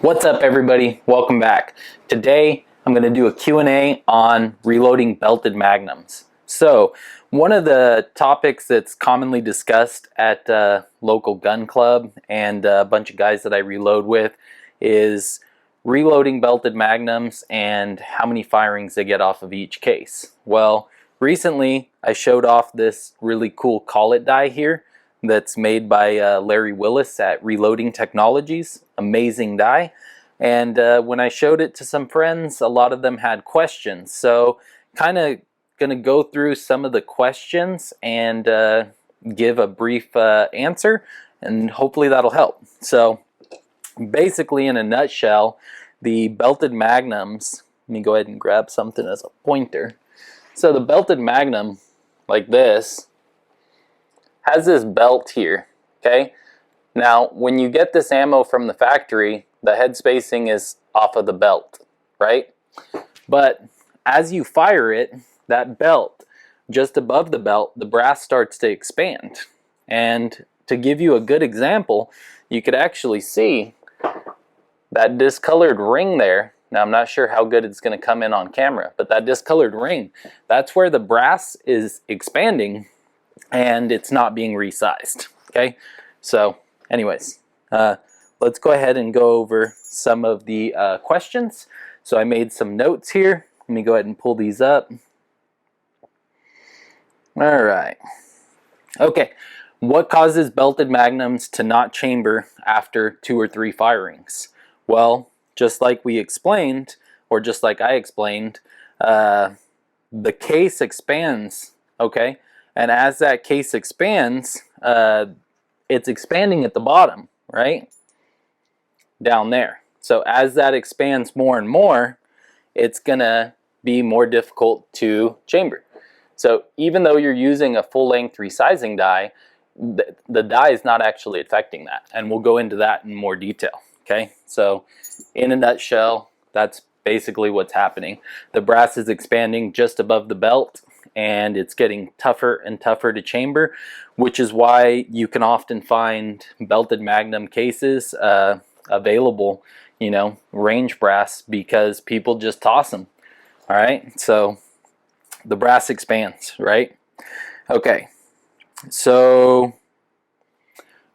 What's up everybody? Welcome back. Today I'm going to do a Q&A on reloading belted magnums. So one of the topics that's commonly discussed at local gun club and a bunch of guys that I reload with is reloading belted magnums and how many firings they get off of each case. Well, recently I showed off this really cool collet die here that's made by Larry Willis at Reloading Technologies. Amazing die. And when I showed it to some friends, a lot of them had questions. So kind of going to go through some of the questions and give a brief answer, and hopefully that'll help. So basically, in a nutshell, the belted magnums, let me go ahead and grab something as a pointer. So the belted magnum, like this, has this belt here, okay? Now, when you get this ammo from the factory, the head spacing is off of the belt, right? But as you fire it, that belt, just above the belt, the brass starts to expand. And to give you a good example, you could actually see that discolored ring there. Now, I'm not sure how good it's going to come in on camera, but that discolored ring, that's where the brass is expanding and it's not being resized, okay? So anyways, let's go ahead and go over some of the questions. So I made some notes here. Let me go ahead and pull these up. All right. Okay. What causes belted magnums to not chamber after 2 or 3 firings? Well, just like we explained, or just like I explained, the case expands, okay? And as that case expands, it's expanding at the bottom, right? Down there. So as that expands more and more, it's gonna be more difficult to chamber. So even though you're using a full-length resizing die, the die is not actually affecting that. And we'll go into that in more detail, okay? So in a nutshell, that's basically what's happening. The brass is expanding just above the belt, and it's getting tougher and tougher to chamber, which is why you can often find belted magnum cases available, you know, range brass, because people just toss them. All right, so the brass expands, right? Okay, so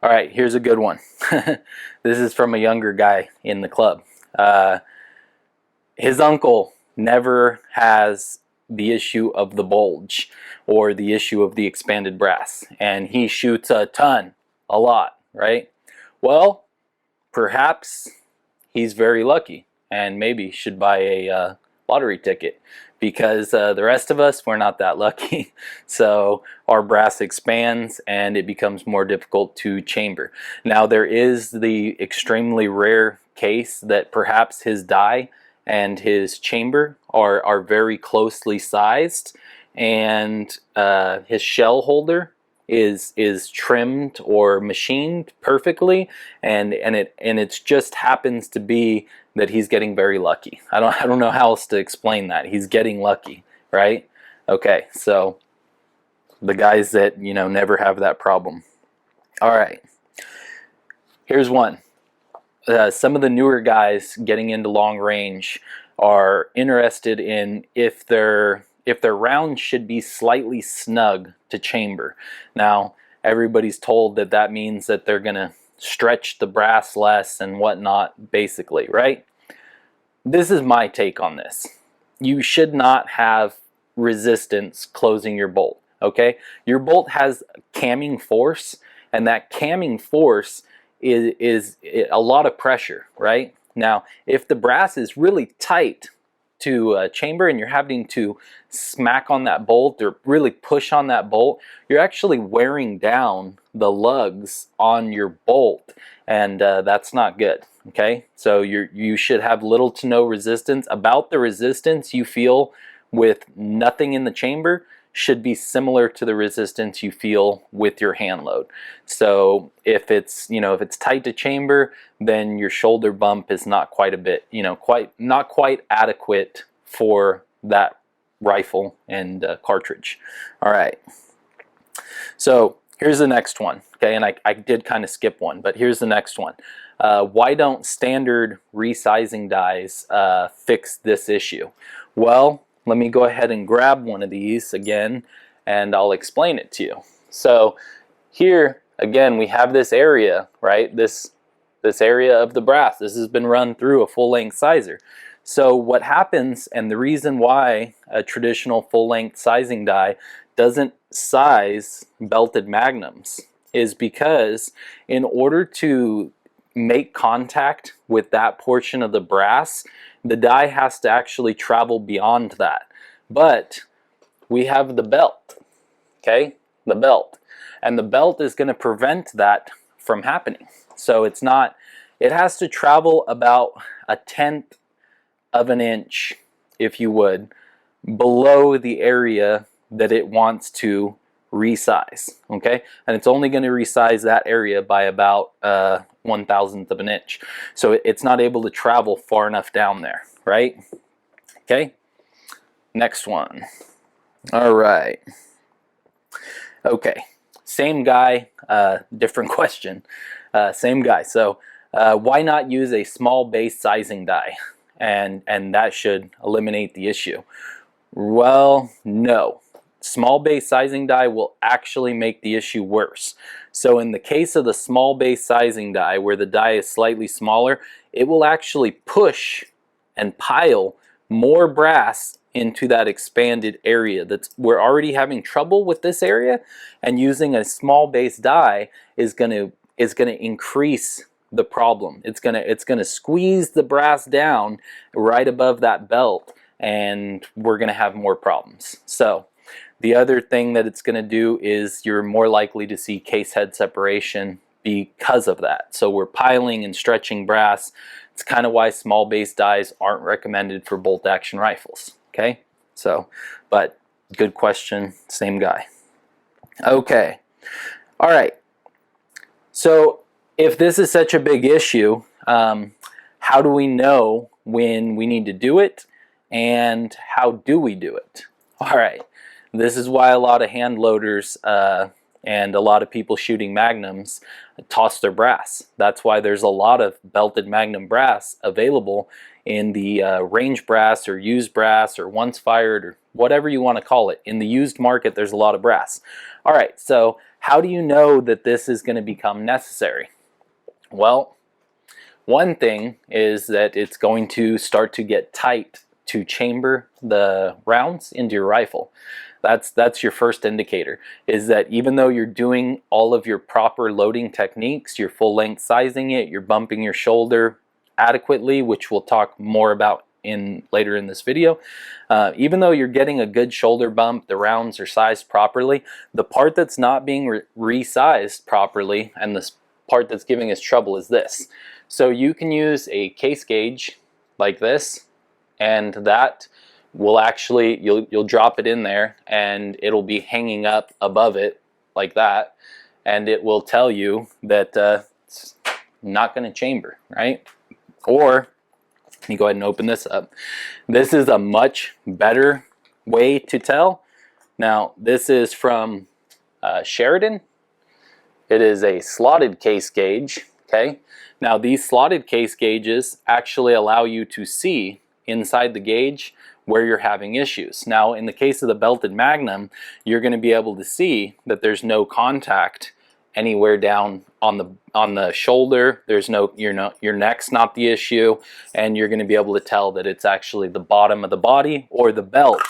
all right, here's a good one. This is from a younger guy in the club. His uncle never has the issue of the bulge or the issue of the expanded brass, and he shoots a ton, a lot, right? Well, perhaps he's very lucky and maybe should buy a lottery ticket, because the rest of us, we're not that lucky. So our brass expands and it becomes more difficult to chamber. Now, there is the extremely rare case that perhaps his die and his chamber are very closely sized, and his shell holder is trimmed or machined perfectly, and it just happens to be that he's getting very lucky. I don't know how else to explain that. He's getting lucky, right? Okay, so the guys that, you know, never have that problem. All right, here's one. Some of the newer guys getting into long range are interested in if their rounds should be slightly snug to chamber. Now, everybody's told that that means that they're gonna stretch the brass less and whatnot, basically, right? This is my take on this. You should not have resistance closing your bolt, okay? Your bolt has camming force, and that camming force is a lot of pressure, right? Now, if the brass is really tight to chamber and you're having to smack on that bolt or really push on that bolt, you're actually wearing down the lugs on your bolt, and that's not good, okay? So you should have little to no resistance. About the resistance you feel with nothing in the chamber should be similar to the resistance you feel with your hand load. So if it's, you know, if it's tight to chamber, then your shoulder bump is not quite a bit, you know, not quite adequate for that rifle and cartridge. All right, so here's the next one, okay? And I did kind of skip one, but here's the next one. Why don't standard resizing dies fix this issue? Well, let me go ahead and grab one of these again, and I'll explain it to you. So here, again, we have this area, right? This area of the brass. This has been run through a full-length sizer. So what happens, and the reason why a traditional full-length sizing die doesn't size belted magnums, is because in order to make contact with that portion of the brass, the die has to actually travel beyond that. But we have the belt, okay? The belt. And the belt is going to prevent that from happening. So it's not, it has to travel about 1/10 of an inch, if you would, below the area that it wants to resize, okay? And it's only going to resize that area by about 1/1000th of an inch. So it's not able to travel far enough down there, right? Okay, next one. All right. Okay, same guy, different question. Same guy. So why not use a small base sizing die? And that should eliminate the issue. Well, no. Small base sizing die will actually make the issue worse. So in the case of the small base sizing die, where the die is slightly smaller, it will actually push and pile more brass into that expanded area. We're already having trouble with this area, and using a small base die is going to increase the problem. It's gonna squeeze the brass down right above that belt, and we're gonna have more problems. So the other thing that it's gonna do is you're more likely to see case head separation because of that. So we're piling and stretching brass. It's kind of why small base dies aren't recommended for bolt action rifles. Okay, so, but good question, same guy. Okay, all right. So if this is such a big issue, how do we know when we need to do it, and how do we do it? All right, this is why a lot of hand loaders and a lot of people shooting magnums toss their brass. That's why there's a lot of belted magnum brass available in the range brass or used brass or once fired or whatever you want to call it. In the used market, there's a lot of brass. All right, so how do you know that this is going to become necessary? Well, one thing is that it's going to start to get tight to chamber the rounds into your rifle. That's your first indicator, is that even though you're doing all of your proper loading techniques, you're full length sizing it, you're bumping your shoulder adequately, which we'll talk more about later in this video, even though you're getting a good shoulder bump, the rounds are sized properly, the part that's not being resized properly, and this part that's giving us trouble, is this. So you can use a case gauge like this, and that will actually, you'll drop it in there and it'll be hanging up above it like that, and it will tell you that it's not going to chamber, right? Or let me go ahead and open this up. This is a much better way to tell. Now this is from Sheridan. It is a slotted case gauge. Okay, now these slotted case gauges actually allow you to see inside the gauge where you're having issues. Now in the case of the belted Magnum, you're going to be able to see that there's no contact anywhere down on the shoulder. There's no, your neck's not the issue, and you're going to be able to tell that it's actually the bottom of the body or the belt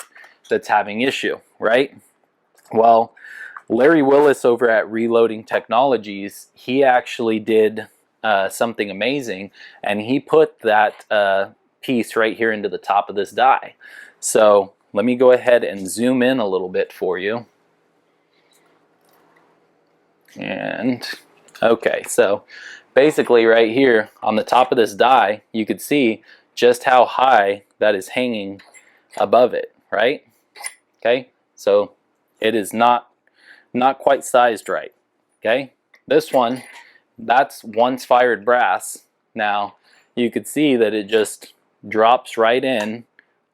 that's having issue, right? Well, Larry Willis over at Reloading Technologies, he actually did something amazing, and he put that piece right here into the top of this die. So let me go ahead and zoom in a little bit for you. And okay, so basically right here on the top of this die, you could see just how high that is hanging above it, right? Okay, so it is not quite sized right. Okay, this one, that's once fired brass. Now you could see that it just drops right in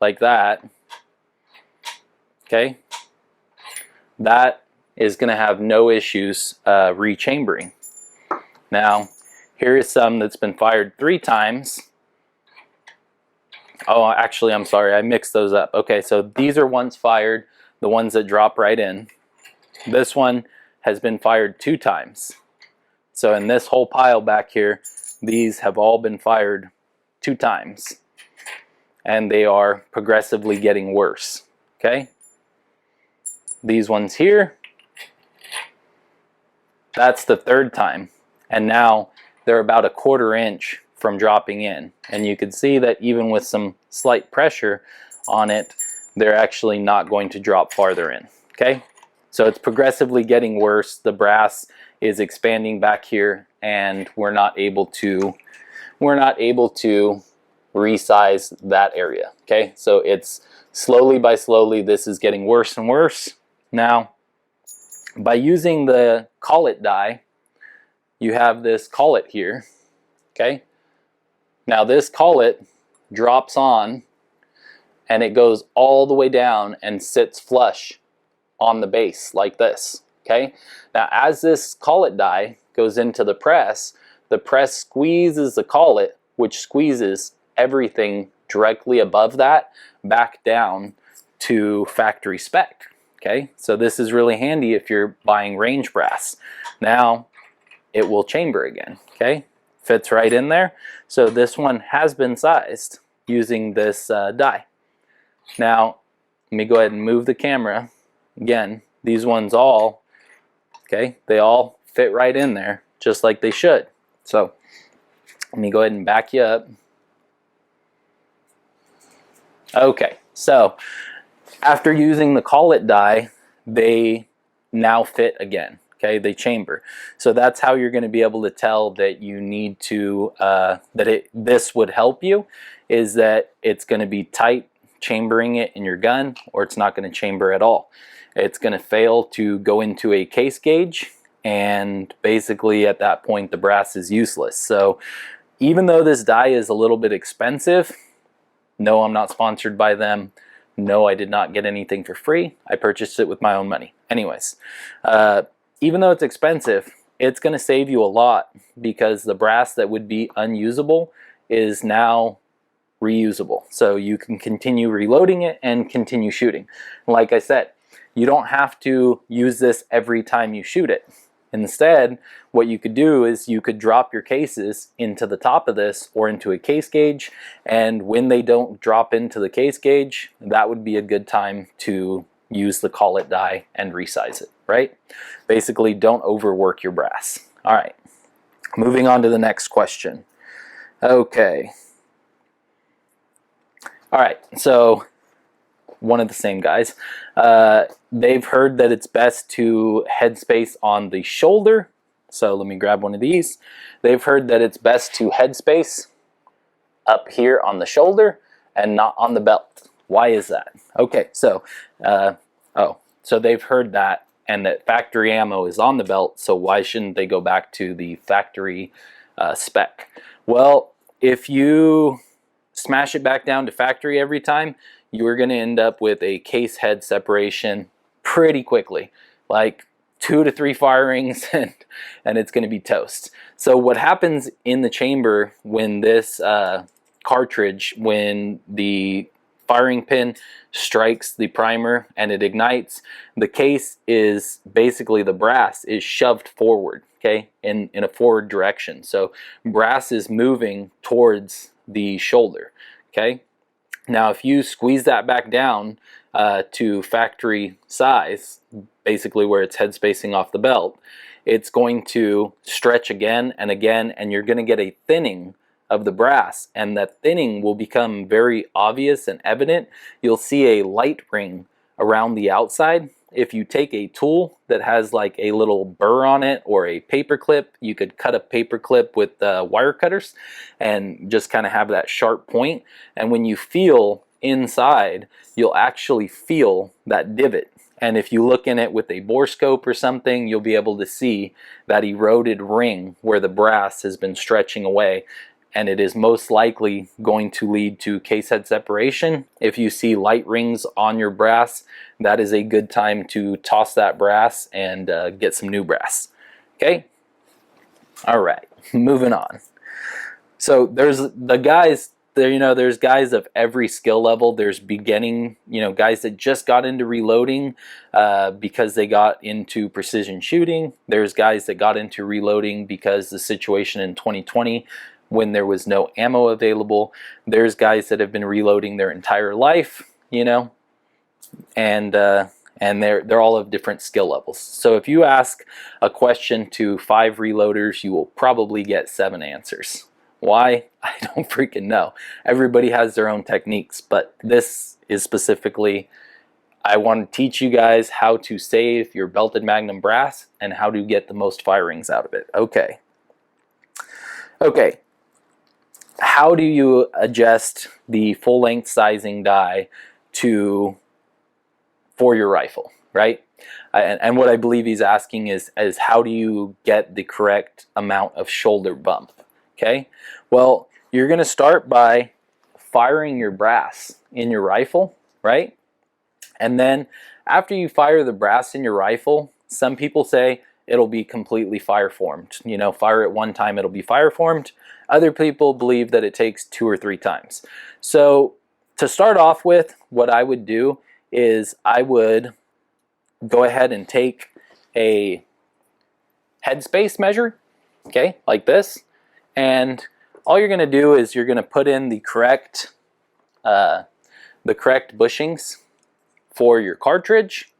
like that. Okay, that is going to have no issues rechambering. Now Here is some that's been fired 3 times. Oh, actually, I'm sorry, I mixed those up. Okay, so these are ones fired, the ones that drop right in. This one has been fired 2 times. So in this whole pile back here, these have all been fired 2 times. And they are progressively getting worse. Okay? These ones here, that's the 3rd time. And now they're about a 1/4 inch from dropping in. And you can see that even with some slight pressure on it, they're actually not going to drop farther in. Okay? So it's progressively getting worse. The brass is expanding back here, and we're not able to resize that area. Okay? So it's slowly by slowly, this is getting worse and worse. Now, by using the collet die, you have this collet here. Okay? Now this collet drops on and it goes all the way down and sits flush on the base like this. Okay? Now as this collet die goes into the press squeezes the collet, which squeezes everything directly above that back down to factory spec. Okay? So this is really handy if you're buying range brass. Now it will chamber again. Okay? Fits right in there. So this one has been sized using this die. Now let me go ahead and move the camera. Again, these ones all, okay, they all fit right in there just like they should. So let me go ahead and back you up. Okay, so after using the collet die, they now fit again. Okay, they chamber. So that's how you're going to be able to tell that you need to, this would help you, is that it's going to be tight chambering it in your gun, or it's not going to chamber at all. It's going to fail to go into a case gauge, and basically at that point the brass is useless. So even though this die is a little bit expensive, no, I'm not sponsored by them. No, I did not get anything for free. I purchased it with my own money. Anyways, even though it's expensive, it's going to save you a lot, because the brass that would be unusable is now reusable. So you can continue reloading it and continue shooting. Like I said, you don't have to use this every time you shoot it. Instead, what you could do is you could drop your cases into the top of this or into a case gauge, and when they don't drop into the case gauge, that would be a good time to use the collet die and resize it, right? Basically, don't overwork your brass. All right, moving on to the next question. Okay. All right, so one of the same guys. They've heard that it's best to headspace on the shoulder. So let me grab one of these. They've heard that it's best to headspace up here on the shoulder and not on the belt. Why is that? Okay, so so they've heard that, and that factory ammo is on the belt, so why shouldn't they go back to the factory spec? Well, if you smash it back down to factory every time, you're going to end up with a case head separation pretty quickly, like 2 to 3 firings, and it's going to be toast. So what happens in the chamber when this cartridge, when the firing pin strikes the primer and it ignites, the case is basically, the brass is shoved forward, okay, in a forward direction. So brass is moving towards the shoulder. Okay, now if you squeeze that back down to factory size, basically where it's head spacing off the belt, it's going to stretch again and again, and you're going to get a thinning of the brass, and that thinning will become very obvious and evident. You'll see a light ring around the outside. If you take a tool that has like a little burr on it, or a paper clip, you could cut a paper clip with wire cutters and just kind of have that sharp point. And when you feel inside, you'll actually feel that divot. And if you look in it with a bore scope or something, you'll be able to see that eroded ring where the brass has been stretching away. And it is most likely going to lead to case head separation. If you see light rings on your brass, that is a good time to toss that brass and get some new brass. Okay? All right, moving on. So there's the guys there, there's guys of every skill level. There's beginning, guys that just got into reloading because they got into precision shooting. There's guys that got into reloading because the situation in 2020 when there was no ammo available. There's guys that have been reloading their entire life, and they're all of different skill levels. So if you ask a question to 5 reloaders, you will probably get 7 answers. Why? I don't freaking know. Everybody has their own techniques, but this is specifically, I want to teach you guys how to save your belted Magnum brass and how to get the most firings out of it. Okay. How do you adjust the full length sizing die for your rifle, right? And what I believe he's asking is how do you get the correct amount of shoulder bump? Okay, well, you're going to start by firing your brass in your rifle, right? And then after you fire the brass in your rifle, some people say it'll be completely fire formed. Fire it one time, it'll be fire formed. Other people believe that it takes 2 or 3 times. So to start off with, what I would do is I would go ahead and take a headspace measure, okay, like this, and all you're going to do is you're going to put in the correct bushings for your cartridge.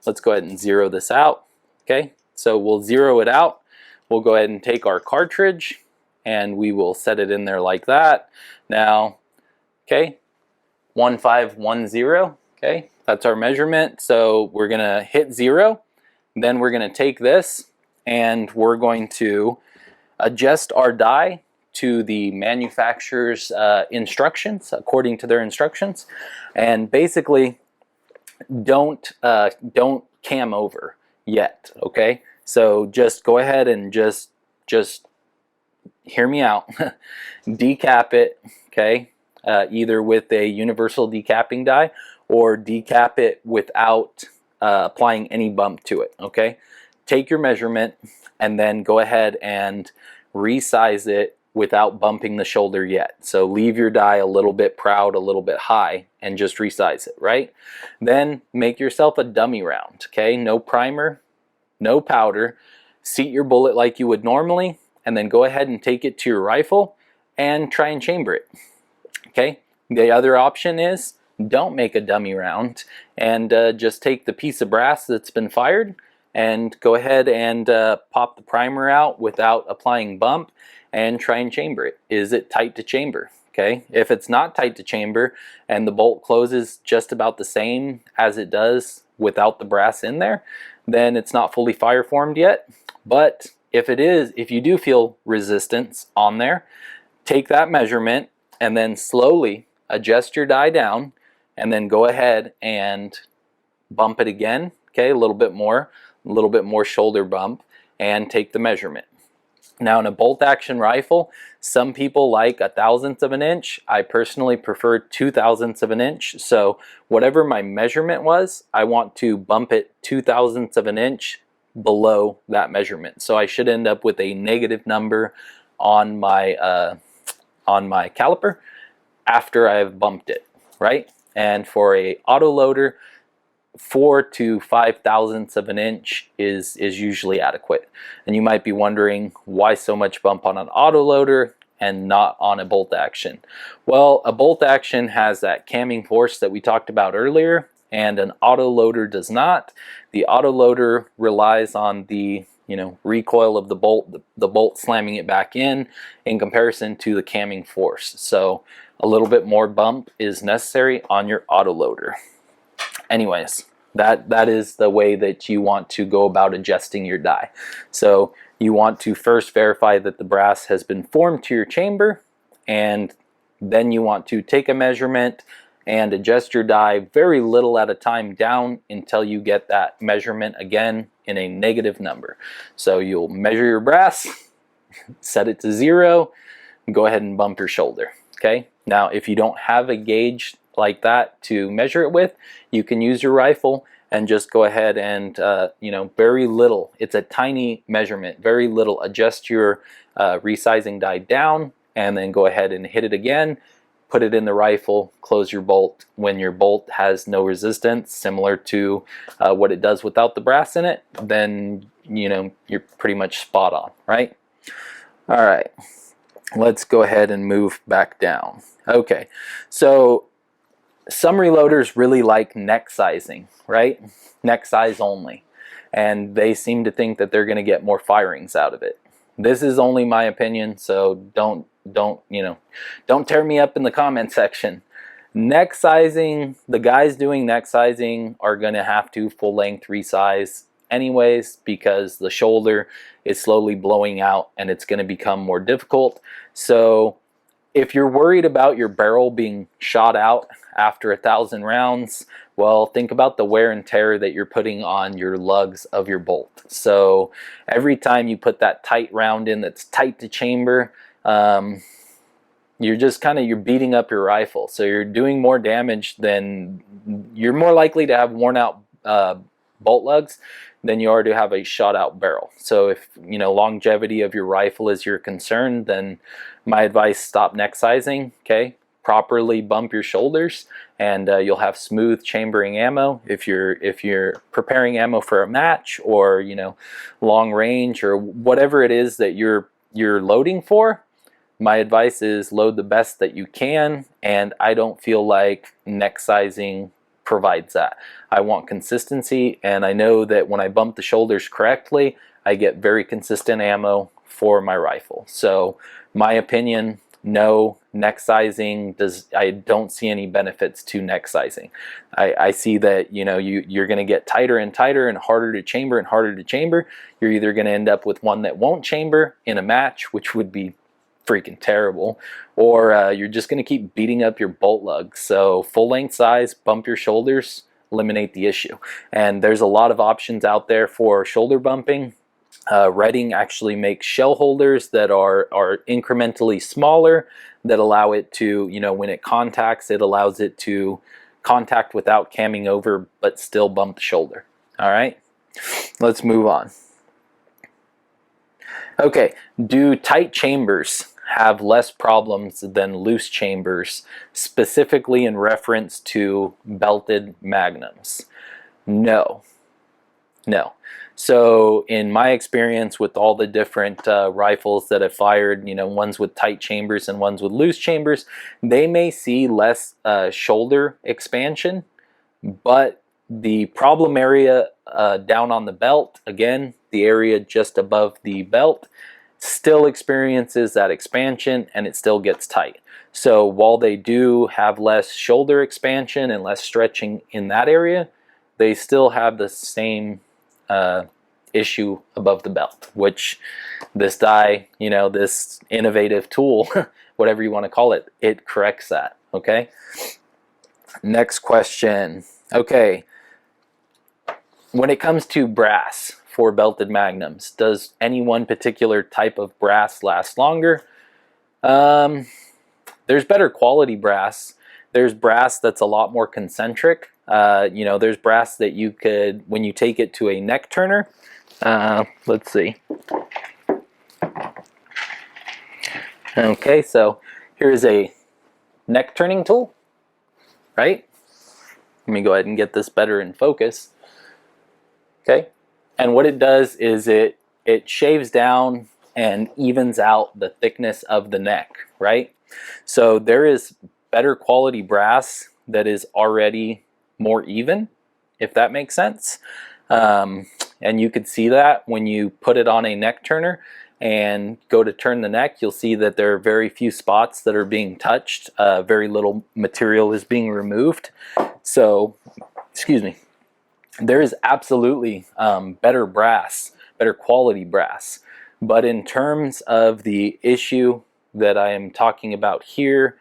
Let's go ahead and zero this out. Okay, so we'll zero it out. We'll go ahead and take our cartridge and we will set it in there like that. Now, okay, 1510. Okay, that's our measurement. So we're going to hit 0. Then we're going to take this and we're going to adjust our die to the manufacturer's instructions, according to their instructions. And basically, don't cam over yet, okay? So just go ahead and just hear me out. Decap it, okay? Either with a universal decapping die or decap it without applying any bump to it, okay? Take your measurement and then go ahead and resize it without bumping the shoulder yet. So leave your die a little bit proud, a little bit high, and just resize it, right? Then make yourself a dummy round, okay? No primer, no powder. Seat your bullet like you would normally, and then go ahead and take it to your rifle and try and chamber it, okay? The other option is don't make a dummy round and just take the piece of brass that's been fired and go ahead and pop the primer out without applying bump and try and chamber it. Is it tight to chamber? Okay, if it's not tight to chamber and the bolt closes just about the same as it does without the brass in there, then it's not fully fire formed yet. But if it is, if you do feel resistance on there, take that measurement and then slowly adjust your die down and then go ahead and bump it again, okay, a little bit more shoulder bump, and take the measurement. Now in a bolt action rifle, some people like 1/1000th of an inch. I personally prefer 2/1000ths of an inch. So whatever my measurement was, I want to bump it 2/1000ths of an inch below that measurement. So I should end up with a negative number on my caliper after I've bumped it, right? And for a autoloader, 4 to 5/1000ths of an inch is usually adequate. And you might be wondering why so much bump on an autoloader and not on a bolt action. Well, a bolt action has that camming force that we talked about earlier, and an autoloader does not. The autoloader relies on the recoil of the bolt slamming it back in comparison to the camming force. So a little bit more bump is necessary on your autoloader. Anyways, that is the way that you want to go about adjusting your die. So you want to first verify that the brass has been formed to your chamber, and then you want to take a measurement and adjust your die very little at a time down until you get that measurement again in a negative number. So you'll measure your brass, set it to 0, go ahead and bump your shoulder, okay? Now if you don't have a gauge like that to measure it with, you can use your rifle and just go ahead and you know, very little, it's a tiny measurement, very little, adjust your resizing die down, and then go ahead and hit it again, put it in the rifle, close your bolt. When your bolt has no resistance, similar to what it does without the brass in it, then you know, you're pretty much spot on, right? All right, let's go ahead and move back down. Okay, so some reloaders really like neck sizing, right? Neck size only, and they seem to think that they're going to get more firings out of it. This is only my opinion, so don't you know, don't tear me up in the comment section. Neck sizing, the guys doing neck sizing are going to have to full length resize anyways, because the shoulder is slowly blowing out and it's going to become more difficult. So if you're worried about your barrel being shot out after 1,000 rounds, well, think about the wear and tear that you're putting on your lugs of your bolt. So every time you put that tight round in that's tight to chamber, you're just you're beating up your rifle. So you're doing more damage than, you're more likely to have worn out bolt lugs than you are to have a shot out barrel. So if, you know, longevity of your rifle is your concern, then my advice, stop neck sizing, okay? Properly bump your shoulders, and you'll have smooth chambering ammo. If you're preparing ammo for a match, or, you know, long range, or whatever it is that you're loading for, my advice is load the best that you can, and I don't feel like neck sizing provides that. I want consistency, and I know that when I bump the shoulders correctly, I get very consistent ammo for my rifle. So my opinion, no, neck sizing I don't see any benefits to neck sizing. I see that, you know, you're going to get tighter and tighter and harder to chamber and harder to chamber. You're either going to end up with one that won't chamber in a match, which would be freaking terrible, or you're just going to keep beating up your bolt lugs. So full length size, bump your shoulders, eliminate the issue. And there's a lot of options out there for shoulder bumping. Redding actually makes shell holders that are incrementally smaller, that allow it to, you know, when it contacts, it allows it to contact without camming over, but still bump the shoulder. All right, let's move on. Okay, do tight chambers have less problems than loose chambers, specifically in reference to belted magnums? No. No. So in my experience with all the different rifles that I've fired, you know, ones with tight chambers and ones with loose chambers, they may see less shoulder expansion, but the problem area down on the belt, again, the area just above the belt, still experiences that expansion, and it still gets tight. So while they do have less shoulder expansion and less stretching in that area, they still have the same issue above the belt, which this die, you know, this innovative tool, whatever you want to call it, it corrects that. Okay, next question. Okay, when it comes to brass for belted magnums, does any one particular type of brass last longer? There's better quality brass. There's brass that's a lot more concentric. You know, there's brass that you could, when you take it to a neck turner, let's see. Okay, so here's a neck turning tool, right? Let me go ahead and get this better in focus. Okay, and what it does is it shaves down and evens out the thickness of the neck, right? So there is better quality brass that is already more even, if that makes sense. And you could see that when you put it on a neck turner and go to turn the neck, you'll see that there are very few spots that are being touched. Very little material is being removed. So, excuse me, there is absolutely better brass, better quality brass. But in terms of the issue that I am talking about here,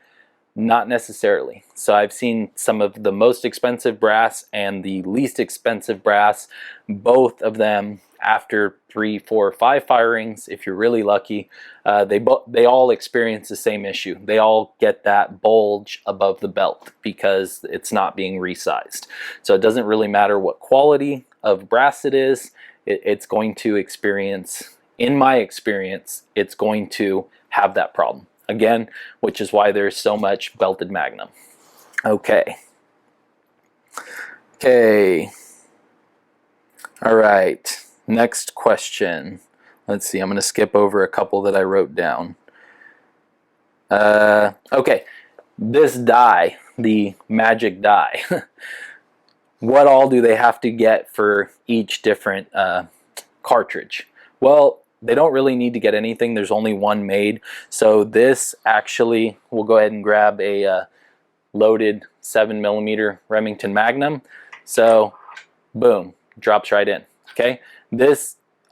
Not necessarily. So I've seen some of the most expensive brass and the least expensive brass, both of them after 3, 4, 5 firings, if you're really lucky, they all experience the same issue. They all get that bulge above the belt because it's not being resized. So it doesn't really matter what quality of brass it is, it's going to experience, in my experience, it's going to have that problem. Again, which is why there's so much belted Magnum. Okay. All right. Next question. Let's see. I'm going to skip over a couple that I wrote down. Okay. This die, the magic die. What all do they have to get for each different cartridge? Well, they don't really need to get anything. There's only one made. So this actually, we'll go ahead and grab a loaded 7mm Remington Magnum. So boom, drops right in. Okay,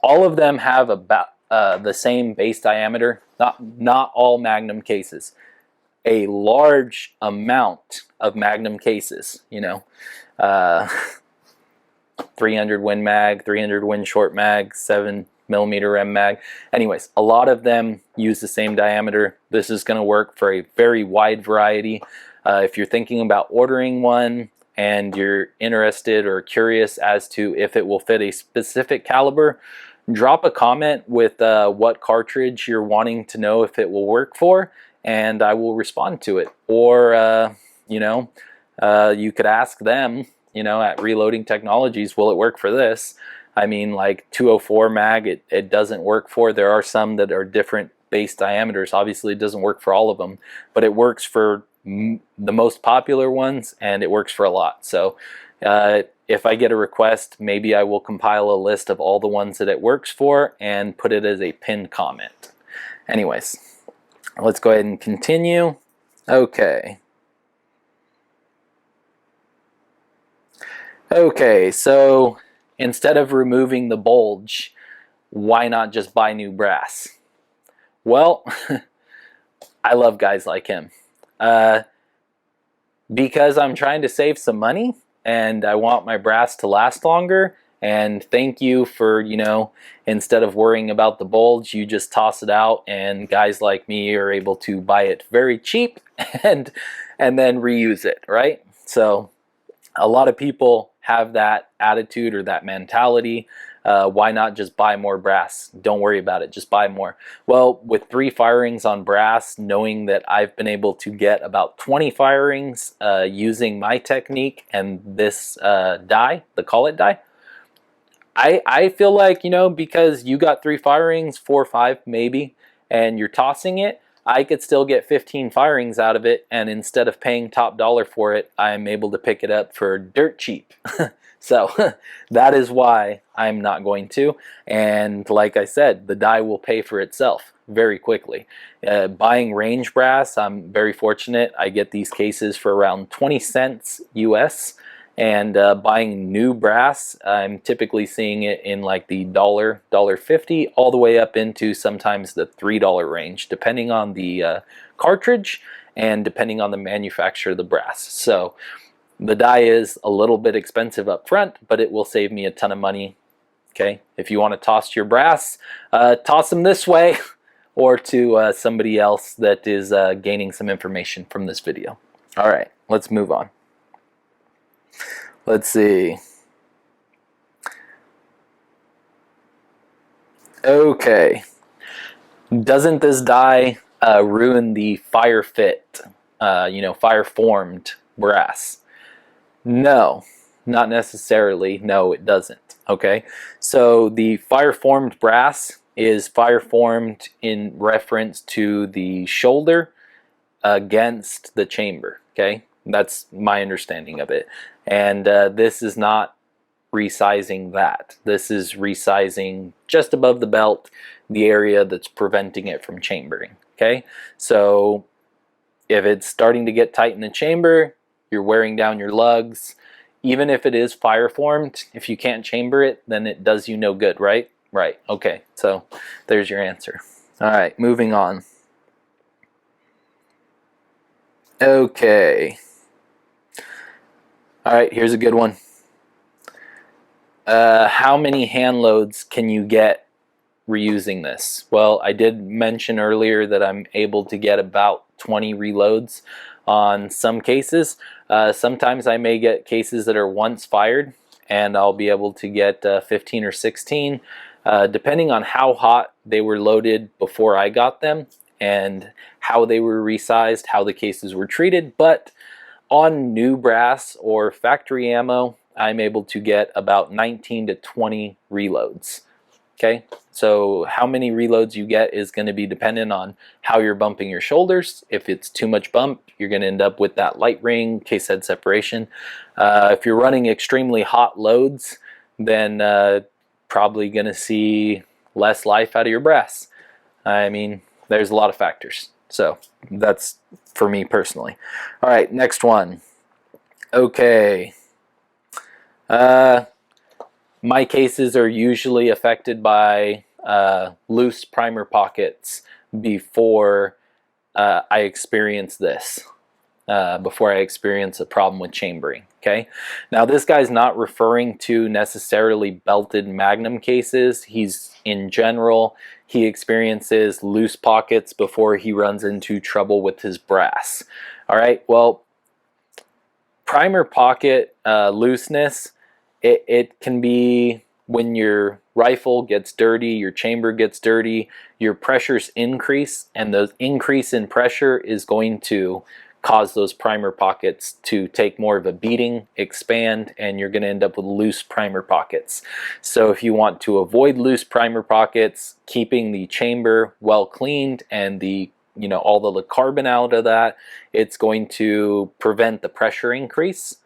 all of them have about the same base diameter. Not all Magnum cases. A large amount of Magnum cases, 300 Win Mag, 300 Win Short Mag, 7mm M Mag. Anyways, a lot of them use the same diameter. This is going to work for a very wide variety. If you're thinking about ordering one and you're interested or curious as to if it will fit a specific caliber, drop a comment with what cartridge you're wanting to know if it will work for, and I will respond to it. Or, you could ask them, at Reloading Technologies, will it work for this? I mean, like 204 mag, it doesn't work for. There are some that are different base diameters. Obviously, it doesn't work for all of them, but it works for the most popular ones, and it works for a lot. So if I get a request, maybe I will compile a list of all the ones that it works for and put it as a pinned comment. Anyways, let's go ahead and continue. Okay. Okay, so instead of removing the bulge, why not just buy new brass? Well, I love guys like him. Because I'm trying to save some money and I want my brass to last longer, and thank you for, instead of worrying about the bulge, you just toss it out, and guys like me are able to buy it very cheap and then reuse it, right? So a lot of people have that attitude or that mentality. Why not just buy more brass? Don't worry about it, just buy more. Well, with 3 firings on brass, knowing that I've been able to get about 20 firings using my technique and this die, the collet die, I feel like, because you got 3 firings, 4 or 5 maybe, and you're tossing it, I could still get 15 firings out of it, and instead of paying top dollar for it, I'm able to pick it up for dirt cheap. So that is why I'm not going to. And like I said, the die will pay for itself very quickly. Buying range brass, I'm very fortunate. I get these cases for around 20 cents US. And buying new brass, I'm typically seeing it in like the $1.50 all the way up into sometimes the $3 range, depending on the cartridge and depending on the manufacturer of the brass. So the die is a little bit expensive up front, but it will save me a ton of money. Okay, if you want to toss your brass, toss them this way or to somebody else that is gaining some information from this video. All right, let's move on. Let's see. Okay. Doesn't this die ruin the fire fit, fire formed brass? No, not necessarily. No, it doesn't. Okay. So the fire formed brass is fire formed in reference to the shoulder against the chamber. Okay. That's my understanding of it. And this is not resizing that. This is resizing just above the belt, the area that's preventing it from chambering. Okay, so if it's starting to get tight in the chamber, you're wearing down your lugs. Even if it is fire formed, if you can't chamber it, then it does you no good, right? Right. Okay, so there's your answer. All right, moving on. Okay. All right, here's a good one. How many hand loads can you get reusing this? Well, I did mention earlier that I'm able to get about 20 reloads on some cases. Sometimes I may get cases that are once fired, and I'll be able to get 15 or 16, depending on how hot they were loaded before I got them and how they were resized, how the cases were treated. But on new brass or factory ammo, I'm able to get about 19 to 20 reloads. Okay, so how many reloads you get is going to be dependent on how you're bumping your shoulders. If it's too much bump, you're going to end up with that light ring, case head separation. If you're running extremely hot loads, then probably going to see less life out of your brass. I mean, there's a lot of factors. So that's for me personally. All right, next one. Okay. My cases are usually affected by loose primer pockets before I experience this, before I experience a problem with chambering. Okay, now this guy's not referring to necessarily belted Magnum cases. He's in general, he experiences loose pockets before he runs into trouble with his brass. All right, well, primer pocket looseness, it can be when your rifle gets dirty, your chamber gets dirty, your pressures increase, and the increase in pressure is going to cause those primer pockets to take more of a beating, expand, and you're going to end up with loose primer pockets. So if you want to avoid loose primer pockets, keeping the chamber well cleaned and the all the carbon out of that, it's going to prevent the pressure increase,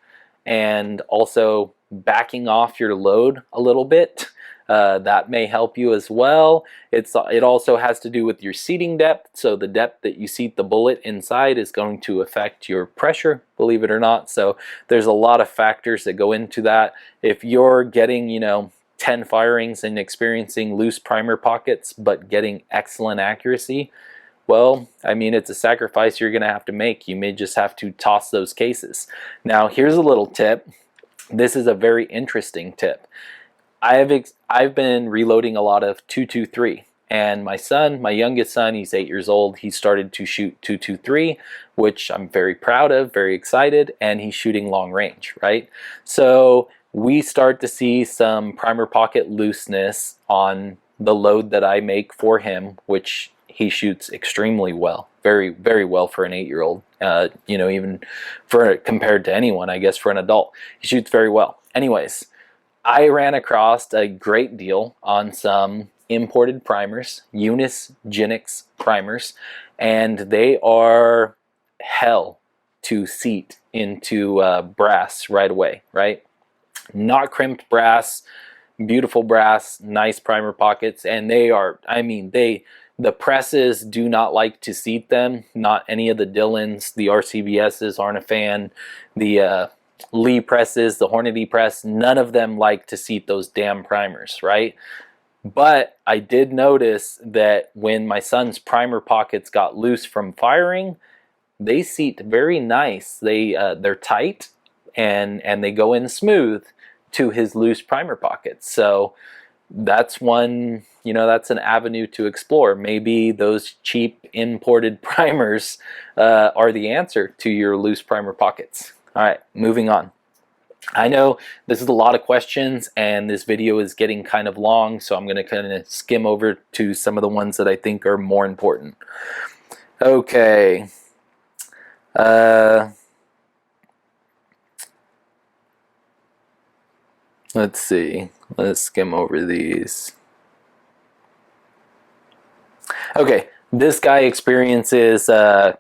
and also backing off your load a little bit. That may help you as well. It also has to do with your seating depth. So the depth that you seat the bullet inside is going to affect your pressure, believe it or not. So there's a lot of factors that go into that. If you're getting 10 firings and experiencing loose primer pockets but getting excellent accuracy, well, I mean, it's a sacrifice you're going to have to make. You may just have to toss those cases. Now, here's a little tip. This is a very interesting tip. I've been reloading a lot of 223, and my son, my youngest son, he's 8 years old. He started to shoot 223, which I'm very proud of, very excited, and he's shooting long range, right? So we start to see some primer pocket looseness on the load that I make for him, which he shoots extremely well, very, very well for an 8-year-old. Even for compared to anyone, I guess, for an adult, he shoots very well. Anyways, I ran across a great deal on some imported primers, Unis Genix primers, and they are hell to seat into brass right away, right? Not crimped brass, beautiful brass, nice primer pockets, and they are, the presses do not like to seat them. Not any of the Dillons, the RCBSs aren't a fan. The Lee presses, the Hornady press, none of them like to seat those damn primers, right? But I did notice that when my son's primer pockets got loose from firing, they seat very nice. They're tight and they go in smooth to his loose primer pockets. So that's one, that's an avenue to explore. Maybe those cheap imported primers are the answer to your loose primer pockets. All right, moving on. I know this is a lot of questions and this video is getting kind of long, so I'm going to kind of skim over to some of the ones that I think are more important. Okay. Let's see. Let's skim over these. Okay, this guy experiences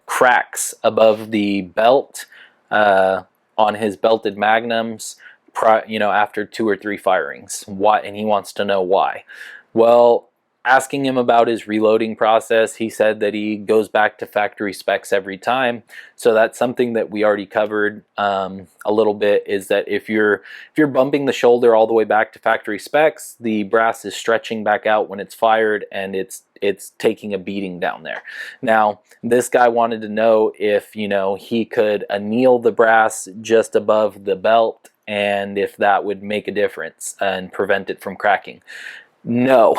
cracks above the belt on his belted Magnums, after 2 or 3 firings. Why? And he wants to know why. Well, asking him about his reloading process, he said that he goes back to factory specs every time. So that's something that we already covered a little bit, is that if you're bumping the shoulder all the way back to factory specs, the brass is stretching back out when it's fired, and it's taking a beating down there. Now, this guy wanted to know if, you know, he could anneal the brass just above the belt, and if that would make a difference and prevent it from cracking. No.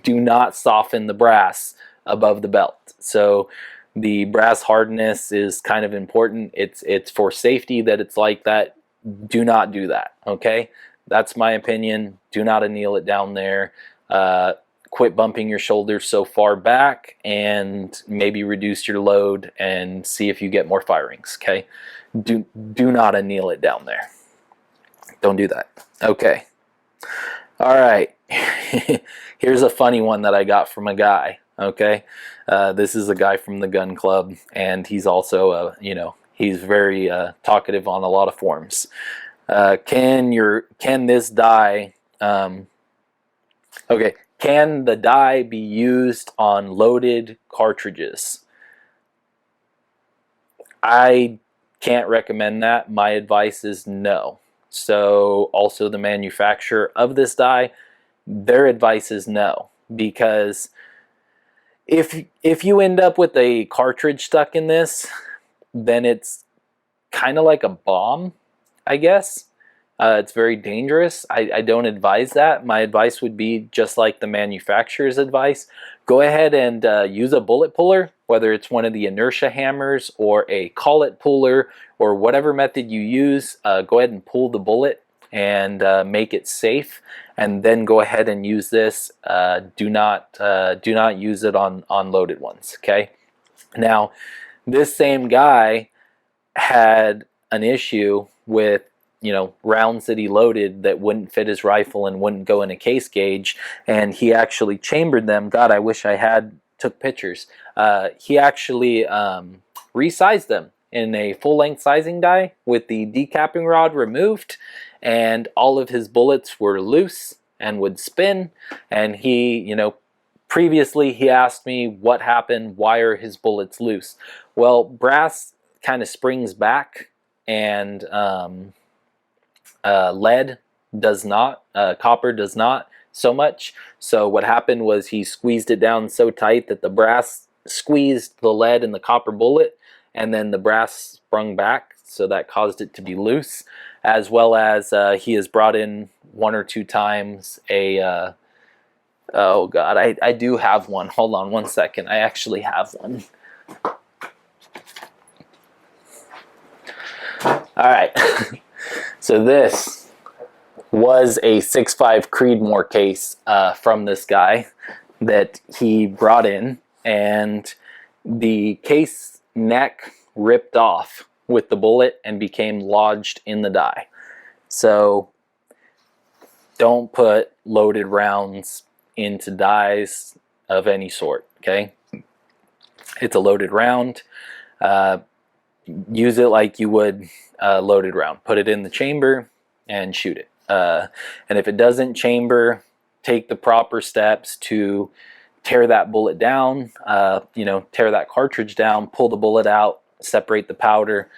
Do not soften the brass above the belt. So the brass hardness is kind of important. It's for safety that it's like that. Do not do that, okay? That's my opinion. Do not anneal it down there. Quit bumping your shoulders so far back, and maybe reduce your load and see if you get more firings, okay? Do not anneal it down there. Don't do that. Okay. All right. Here's a funny one that I got from a guy. Okay, this is a guy from the gun club, and he's also you know, he's very talkative on a lot of forums. Can this die? Okay, can the die be used on loaded cartridges? I can't recommend that. My advice is no. So also the manufacturer of this die, their advice is no, because if you end up with a cartridge stuck in this, then it's kind of like a bomb, I guess. It's very dangerous. I don't advise that. My advice would be just like the manufacturer's advice. Go ahead and use a bullet puller, whether it's one of the inertia hammers or a collet puller or whatever method you use. Go ahead and pull the bullet and make it safe, and then go ahead and use this. Do not use it on loaded ones. Okay. Now, this same guy had an issue with, you know, rounds that he loaded that wouldn't fit his rifle and wouldn't go in a case gauge, and he actually chambered them. God, I wish I had took pictures. He actually resized them in a full-length sizing die with the decapping rod removed, and all of his bullets were loose and would spin. And he, you know, previously he asked me what happened, why are his bullets loose? Well, brass kind of springs back, and lead does not, copper does not so much. So what happened was he squeezed it down so tight that the brass squeezed the lead in the copper bullet, and then the brass sprung back, so that caused it to be loose. As well as he has brought in 1 or 2 times a oh god, I do have one. Hold on one second. I actually have one. Alright, so this was a 6.5 Creedmoor case from this guy that he brought in, and the case neck ripped off with the bullet and became lodged in the die. So don't put loaded rounds into dies of any sort, okay? It's a loaded round. Use it like you would a loaded round. Put it in the chamber and shoot it. And if it doesn't chamber, take the proper steps to tear that bullet down, you know, tear that cartridge down, pull the bullet out, separate the powder,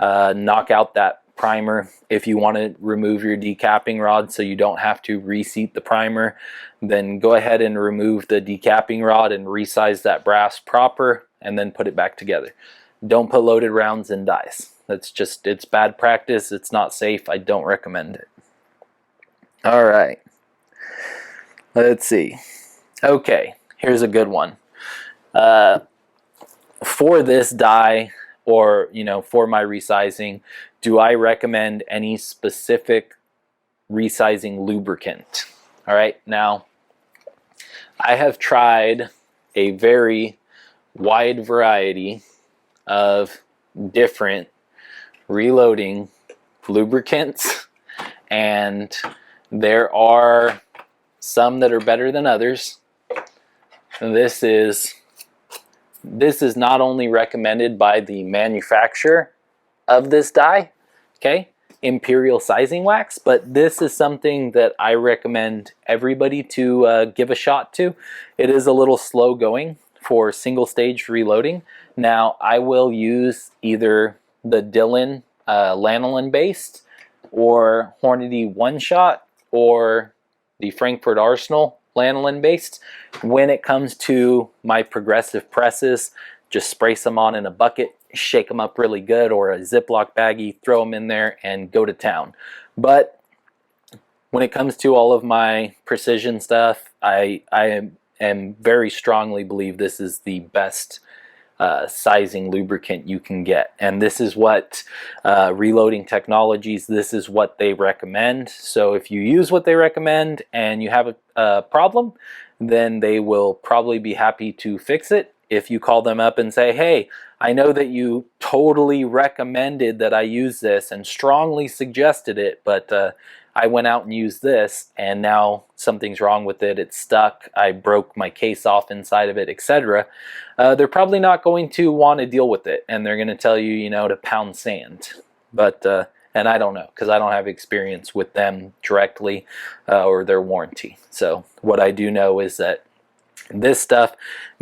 knock out that primer. If you want to remove your decapping rod so you don't have to reseat the primer, then go ahead and remove the decapping rod and resize that brass proper, and then put it back together. Don't put loaded rounds in dies. That's just, it's bad practice. It's not safe. I don't recommend it. All right. Let's see. Okay, here's a good one. For this die, or, you know, for my resizing, do I recommend any specific resizing lubricant? All right, now I have tried a very wide variety of different reloading lubricants, and there are some that are better than others. This is not only recommended by the manufacturer of this die, okay? Imperial sizing wax, but this is something that I recommend everybody to give a shot to. It is a little slow going for single stage reloading. Now I will use either the Dillon lanolin based or Hornady one shot or the Frankfurt Arsenal lanolin based. When it comes to my progressive presses, just spray some on in a bucket, shake them up really good, or a Ziploc baggie, throw them in there and go to town. But when it comes to all of my precision stuff, I am very strongly believe this is the best sizing lubricant you can get, and this is what Reloading Technologies, this is what they recommend. So if you use what they recommend and you have a problem, then they will probably be happy to fix it. If you call them up and say, hey, I know that you totally recommended that I use this and strongly suggested it, but I went out and used this and now something's wrong with it, it's stuck, I broke my case off inside of it, etc. They're probably not going to want to deal with it, and they're going to tell you, you know, to pound sand. But and I don't know, because I don't have experience with them directly or their warranty. So what I do know is that this stuff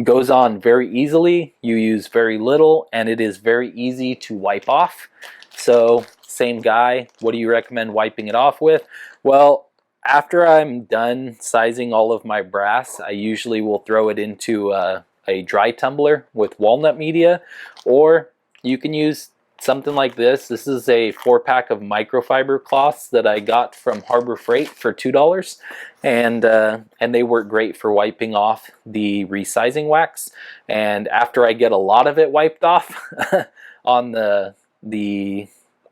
goes on very easily, you use very little, and it is very easy to wipe off. So same guy, what do you recommend wiping it off with? Well, after I'm done sizing all of my brass, I usually will throw it into a dry tumbler with walnut media, or you can use something like this. This is a 4-pack of microfiber cloths that I got from Harbor Freight for $2, and they work great for wiping off the resizing wax. And after I get a lot of it wiped off on the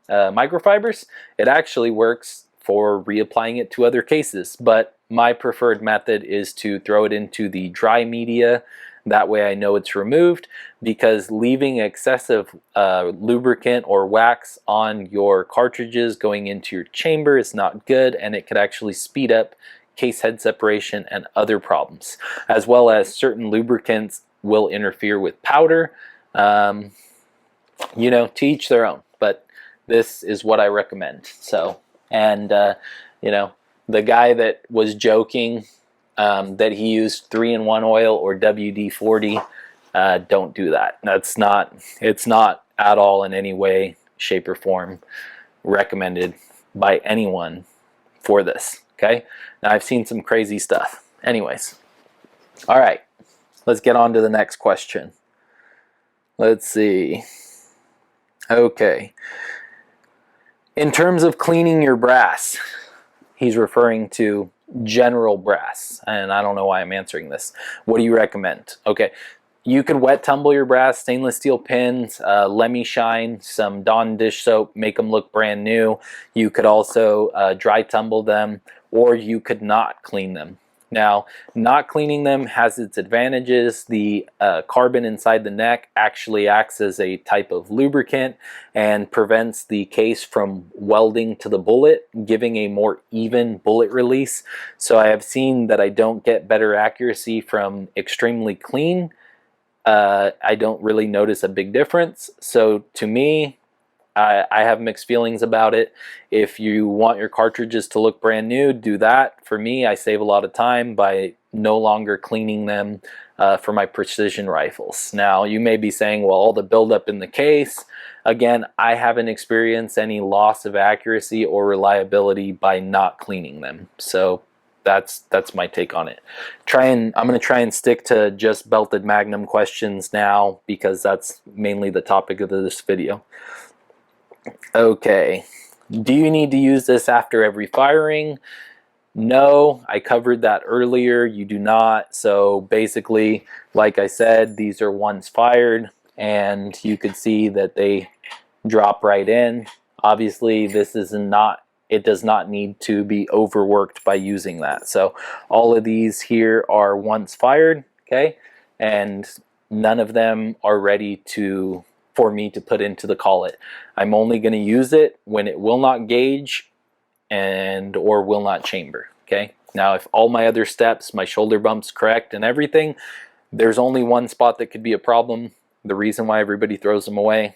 microfibers, it actually works for reapplying it to other cases. But my preferred method is to throw it into the dry media. That way I know it's removed, because leaving excessive lubricant or wax on your cartridges going into your chamber is not good, and it could actually speed up case head separation and other problems, as well as certain lubricants will interfere with powder. You know, to each their own, but this is what I recommend. So, and you know, the guy that was joking that he used 3-in-1 oil or WD-40, don't do that. It's not at all in any way, shape, or form recommended by anyone for this. Okay, now I've seen some crazy stuff. Anyways, all right, let's get on to the next question. Let's see. Okay, in terms of cleaning your brass, he's referring to general brass, and I don't know why I'm answering this. What do you recommend? Okay, you could wet tumble your brass, stainless steel pins, Let Me Shine, some Dawn dish soap, make them look brand new. You could also dry tumble them, or you could not clean them. Now, not cleaning them has its advantages. The carbon inside the neck actually acts as a type of lubricant and prevents the case from welding to the bullet, giving a more even bullet release. So I have seen that I don't get better accuracy from extremely clean. I don't really notice a big difference. So to me, I have mixed feelings about it. If you want your cartridges to look brand new, do that. For me, I save a lot of time by no longer cleaning them for my precision rifles. Now, you may be saying, well, all the buildup in the case. Again, I haven't experienced any loss of accuracy or reliability by not cleaning them. So that's my take on it. I'm going to try and stick to just belted Magnum questions now, because that's mainly the topic of this video. Okay, do you need to use this after every firing? No, I covered that earlier. You do not. So basically, like I said, these are once fired, and you could see that they drop right in. Obviously, this is not, it does not need to be overworked by using that. So all of these here are once fired, okay, and none of them are ready for me to put into the collet. I'm only going to use it when it will not gauge or will not chamber. Okay, now if all my other steps, my shoulder bumps correct and everything, there's only one spot that could be a problem. The reason why everybody throws them away,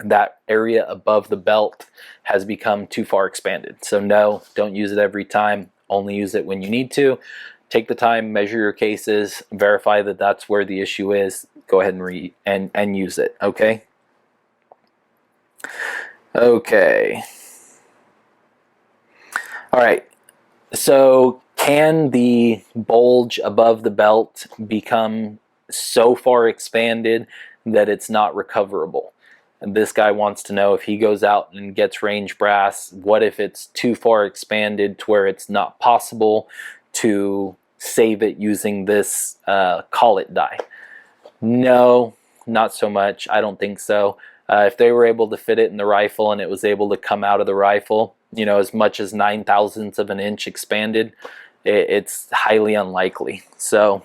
that area above the belt has become too far expanded. So no, don't use it every time. Only use it when you need to. Take the time, measure your cases, verify that that's where the issue is. Go ahead and use it. Okay. Okay. All right. So can the bulge above the belt become so far expanded that it's not recoverable? And this guy wants to know, if he goes out and gets range brass, what if it's too far expanded to where it's not possible to save it using this collet die? No, not so much. I don't think so. If they were able to fit it in the rifle and it was able to come out of the rifle, you know, as much as 9/1000ths of an inch expanded, it's highly unlikely. So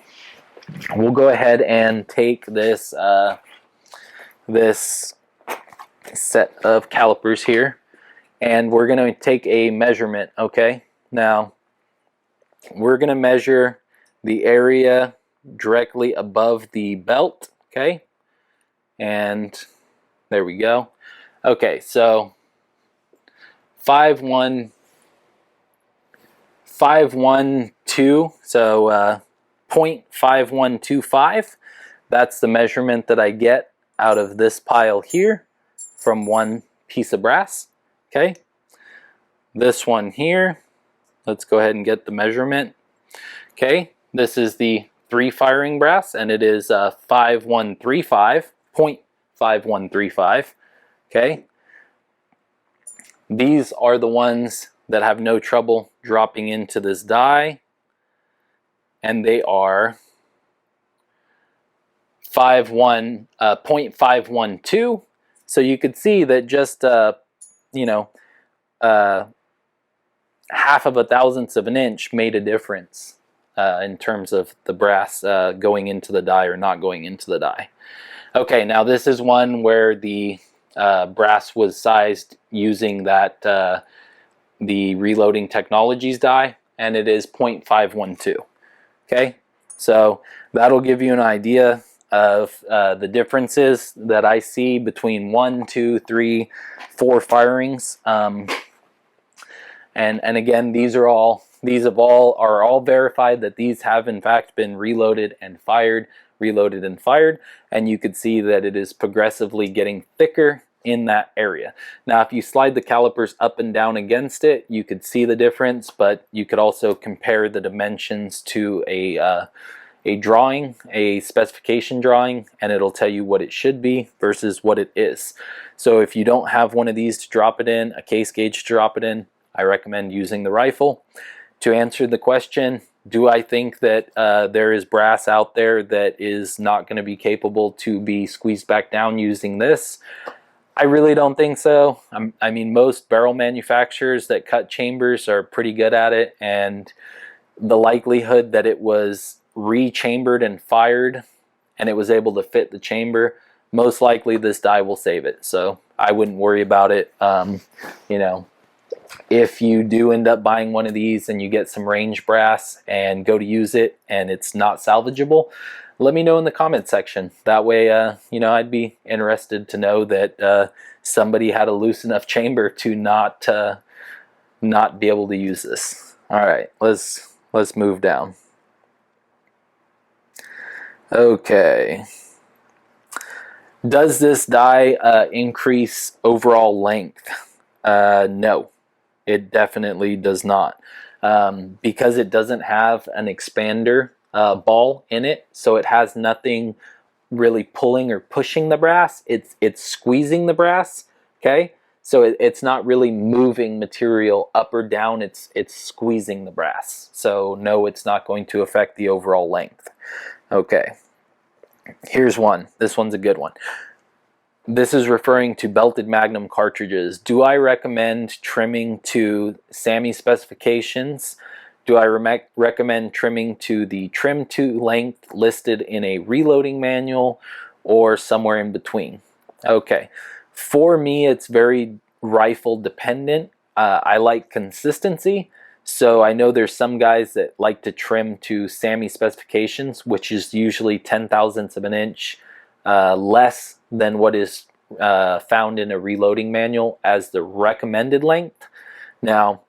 we'll go ahead and take this this set of calipers here, and we're going to take a measurement. Okay, now we're going to measure the area directly above the belt. Okay, and there we go. Okay, so 512, so 0.5125. That's the measurement that I get out of this pile here from one piece of brass. Okay, this one here, let's go ahead and get the measurement. Okay, this is the 3 firing brass, and it is 5135, 0.5135. Okay, these are the ones that have no trouble dropping into this die, and they are 0.512. So you could see that just you know, half of a thousandth of an inch made a difference in terms of the brass going into the die or not going into the die. Okay, now this is one where the brass was sized using that the Reloading Technologies die, and it is 0.512. Okay, so that'll give you an idea of the differences that I see between 1, 2, 3, 4 firings. And again, these are all verified that these have in fact been reloaded and fired, and you could see that it is progressively getting thicker in that area. Now, if you slide the calipers up and down against it, you could see the difference, but you could also compare the dimensions to a drawing, a specification drawing, and it'll tell you what it should be versus what it is. So if you don't have one of these to drop it in, a case gauge to drop it in, I recommend using the rifle. To answer the question, do I think that there is brass out there that is not going to be capable to be squeezed back down using this? I really don't think so. I mean, most barrel manufacturers that cut chambers are pretty good at it, and the likelihood that it was rechambered and fired and it was able to fit the chamber, most likely this die will save it. So I wouldn't worry about it. You know, if you do end up buying one of these and you get some range brass and go to use it and it's not salvageable, let me know in the comment section. That way, you know, I'd be interested to know that somebody had a loose enough chamber to not be able to use this. All right, let's move down. Okay. Does this die increase overall length? No, it definitely does not. Because it doesn't have an expander ball in it, so it has nothing really pulling or pushing the brass. It's squeezing the brass. Okay, so it's not really moving material up or down. It's squeezing the brass. So no, it's not going to affect the overall length. Okay, here's one. This one's a good one. This is referring to belted Magnum cartridges. Do I recommend trimming to SAMI specifications? Do I recommend trimming to the trim to length listed in a reloading manual, or somewhere in between? Okay, for me it's very rifle dependent. I like consistency, so I know there's some guys that like to trim to SAMI specifications, which is usually 0.10000ths of an inch less than what is found in a reloading manual as the recommended length. Now,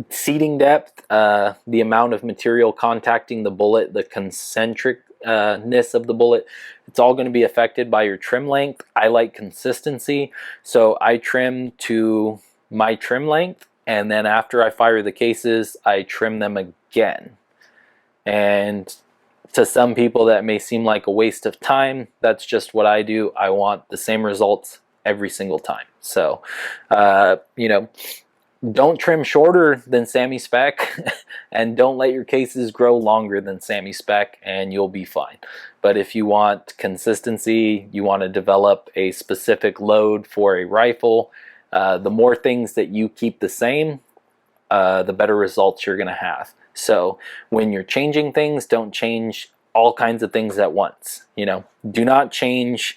seating depth, the amount of material contacting the bullet, the concentricness of the bullet, it's all going to be affected by your trim length. I like consistency, so I trim to my trim length, and then after I fire the cases, I trim them again. And to some people that may seem like a waste of time. That's just what I do. I want the same results every single time. So, you know, don't trim shorter than Sammy spec and don't let your cases grow longer than Sammy spec and you'll be fine. But if you want consistency, you want to develop a specific load for a rifle, the more things that you keep the same, the better results you're going to have. So when you're changing things, don't change all kinds of things at once. You know, do not change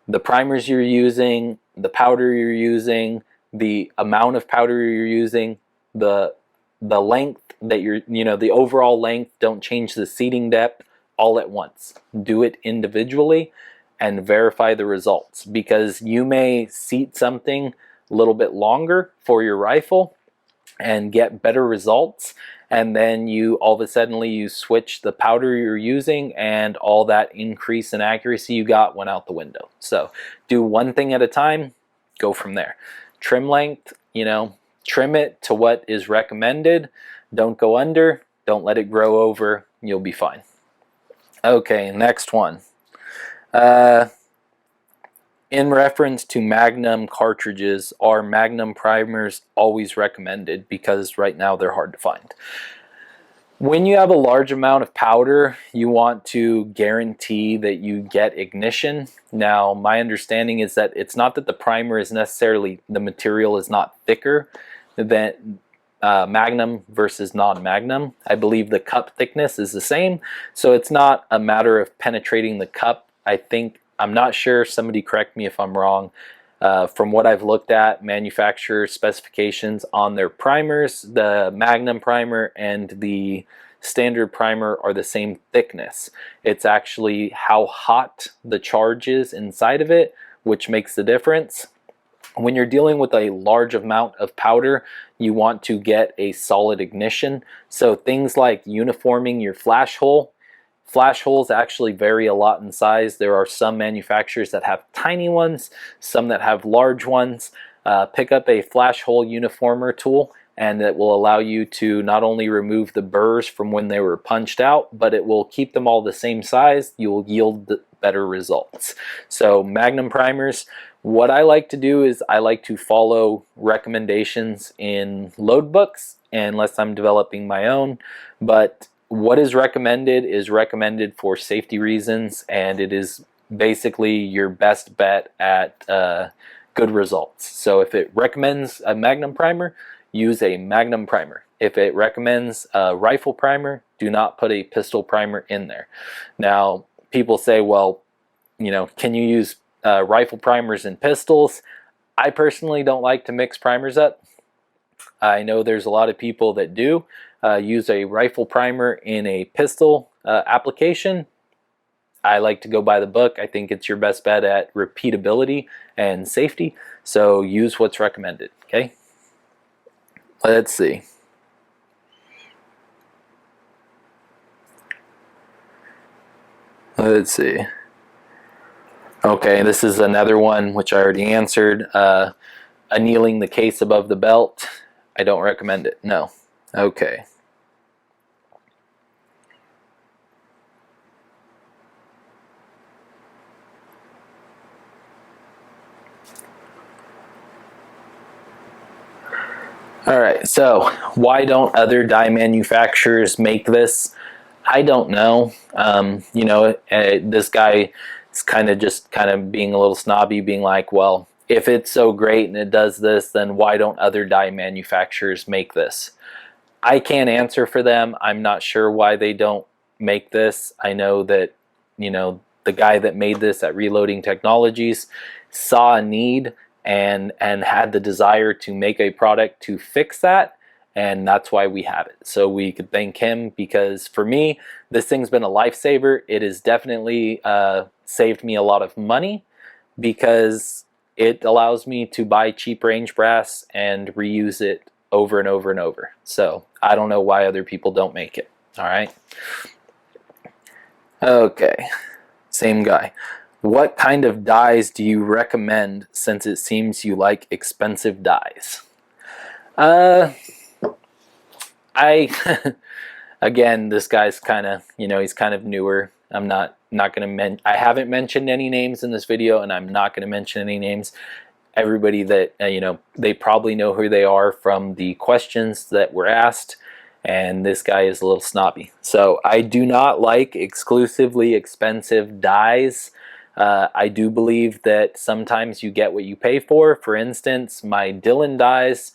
the primers you're using, the powder you're using, the amount of powder you're using, the length that you're, you know, the overall length. Don't change the seating depth all at once. Do it individually and verify the results, because you may seat something a little bit longer for your rifle and get better results, and then you all of a sudden you switch the powder you're using and all that increase in accuracy you got went out the window. So do one thing at a time, go from there. Trim length, you know, trim it to what is recommended. Don't go under, don't let it grow over, you'll be fine. Okay, next one. In reference to Magnum cartridges, are Magnum primers always recommended? Because right now they're hard to find. When you have a large amount of powder, you want to guarantee that you get ignition. Now, my understanding is that it's not that the primer is necessarily, the material is not thicker than Magnum versus non-Magnum. I believe the cup thickness is the same, so it's not a matter of penetrating the cup. I'm not sure, somebody correct me if I'm wrong. From what I've looked at, manufacturer specifications on their primers, the Magnum primer and the standard primer are the same thickness. It's actually how hot the charge is inside of it, which makes the difference. When you're dealing with a large amount of powder, you want to get a solid ignition. So things like uniforming your flash hole. Flash holes actually vary a lot in size. There are some manufacturers that have tiny ones, some that have large ones. Pick up a flash hole uniformer tool, and it will allow you to not only remove the burrs from when they were punched out, but it will keep them all the same size. You'll yield better results. So Magnum primers, what I like to do is I like to follow recommendations in load books, unless I'm developing my own. But what is recommended for safety reasons, and it is basically your best bet at good results. So if it recommends a Magnum primer, use a Magnum primer. If it recommends a rifle primer, do not put a pistol primer in there. Now, people say, well, you know, can you use rifle primers in pistols? I personally don't like to mix primers up. I know there's a lot of people that do. Use a rifle primer in a pistol application. I like to go by the book. I think it's your best bet at repeatability and safety. So use what's recommended, okay? Let's see. Let's see. Okay, this is another one which I already answered. Annealing the case above the belt. I don't recommend it, no. Okay. Alright, so why don't other dye manufacturers make this? I don't know. You know, this guy is kind of being a little snobby, being like, well, if it's so great and it does this, then why don't other dye manufacturers make this? I can't answer for them. I'm not sure why they don't make this. I know that, you know, the guy that made this at Reloading Technologies saw a need and had the desire to make a product to fix that, and that's why we have it. So we could thank him, because for me, this thing's been a lifesaver. It has definitely saved me a lot of money, because it allows me to buy cheap range brass and reuse it over and over and over. So I don't know why other people don't make it. All right. Okay, same guy. What kind of dies do you recommend, since it seems you like expensive dies? I again, this guy's kind of, he's kind of newer. I'm not going to I haven't mentioned any names in this video, and I'm not going to mention any names. Everybody that they probably know who they are from the questions that were asked, and this guy is a little snobby. So I do not like exclusively expensive dies. I do believe that sometimes you get what you pay for. For instance, my Dillon dies,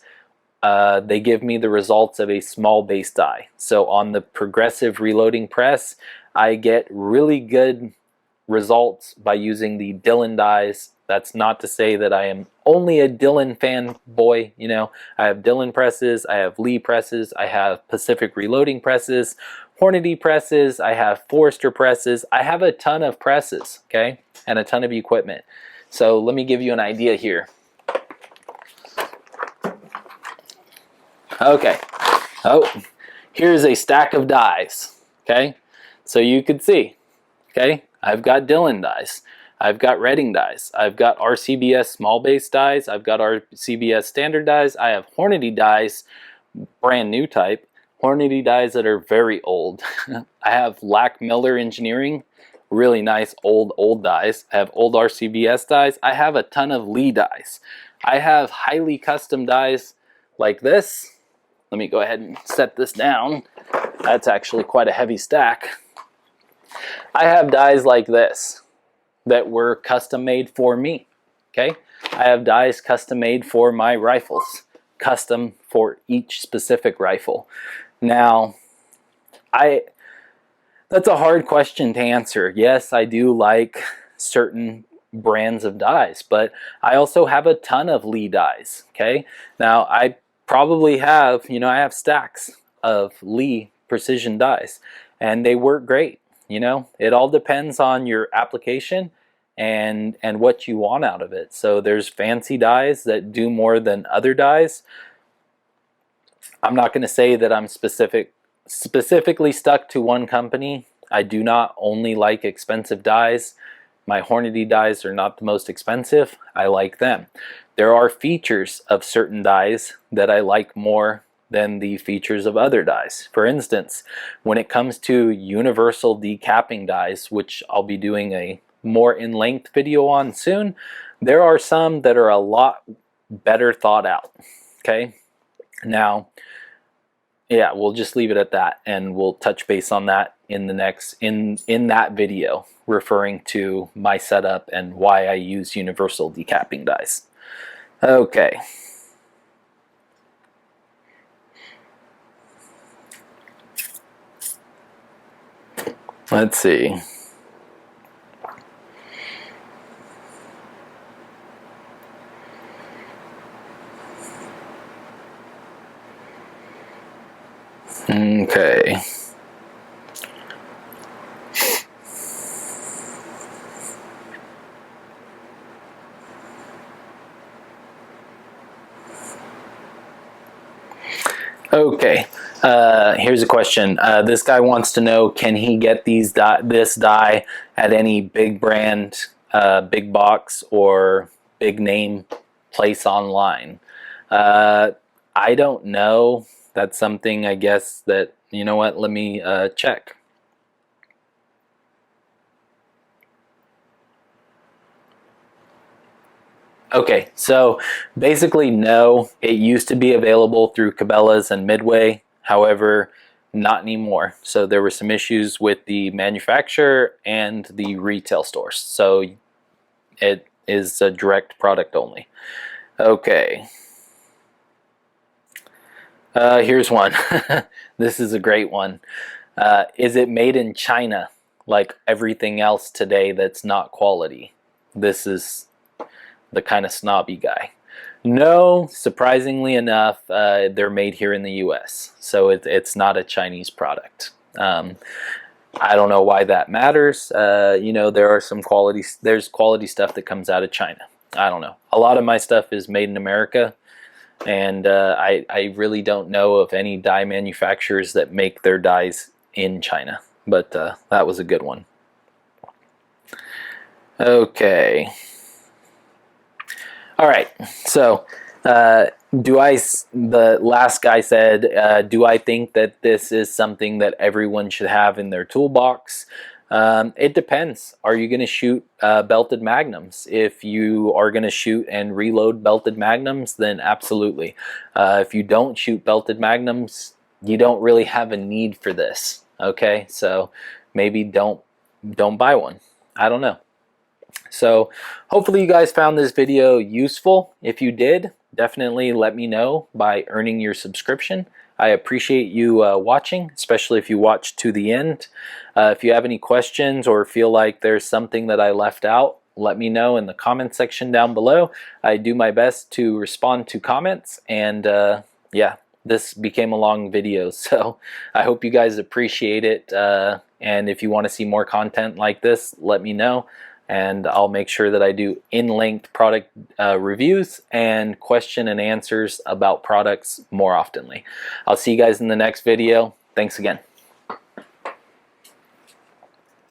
they give me the results of a small base die. So on the progressive reloading press, I get really good results by using the Dillon dies. That's not to say that I am only a Dillon fanboy. I have Dillon presses, I have Lee presses, I have Pacific reloading presses, Hornady presses, I have Forester presses. I have a ton of presses, okay, and a ton of equipment. So let me give you an idea here. Okay, here's a stack of dies, okay? So you could see, okay, I've got Dillon dies, I've got Redding dies, I've got RCBS small base dies, I've got RCBS standard dies, I have Hornady dies, brand new type, Hornady dies that are very old. I have Lack Miller Engineering, really nice old dies. I have old RCBS dies. I have a ton of Lee dies. I have highly custom dies like this. Let me go ahead and set this down. That's actually quite a heavy stack. I have dies like this that were custom made for me, okay? I have dies custom made for my rifles, custom for each specific rifle. Now, that's a hard question to answer. Yes, I do like certain brands of dies, but I also have a ton of Lee dies, okay? Now, I probably have, I have stacks of Lee precision dies, and they work great. It all depends on your application and what you want out of it. So there's fancy dies that do more than other dies. I'm not going to say that I'm specifically stuck to one company. I do not only like expensive dies. My Hornady dies are not the most expensive. I like them. There are features of certain dies that I like more than the features of other dies. For instance, when it comes to universal decapping dies, which I'll be doing a more in-length video on soon, there are some that are a lot better thought out, okay? Now, yeah, we'll just leave it at that, and we'll touch base on that in the next in that video, referring to my setup and why I use universal decapping dies. Okay. Let's see. Okay. Okay. Here's a question. This guy wants to know, can he get this die at any big brand, big box, or big name place online? I don't know. That's something, I guess, that, you know what, let me check. Okay, so basically no, it used to be available through Cabela's and Midway, however, not anymore. So there were some issues with the manufacturer and the retail stores, so it is a direct product only. Okay. Here's one. This is a great one. Is it made in China like everything else today that's not quality? This is the kind of snobby guy. No, surprisingly enough, they're made here in the US, so it's not a Chinese product. I don't know why that matters. You know, there's quality stuff that comes out of China. I don't know. A lot of my stuff is made in America, and I really don't know of any dye manufacturers that make their dyes in China. But that was a good one. Okay. All right. So, the last guy said, do I think that this is something that everyone should have in their toolbox? It depends. Are you going to shoot belted magnums? If you are going to shoot and reload belted magnums, then absolutely. If you don't shoot belted magnums, you don't really have a need for this. Okay, so maybe don't buy one. I don't know. So hopefully you guys found this video useful. If you did, definitely let me know by earning your subscription. I appreciate you watching, especially if you watched to the end. If you have any questions or feel like there's something that I left out, let me know in the comment section down below. I do my best to respond to comments, and yeah, this became a long video, so I hope you guys appreciate it. And if you want to see more content like this, let me know, and I'll make sure that I do in-length product reviews and question and answers about products more oftenly. I'll see you guys in the next video. Thanks again.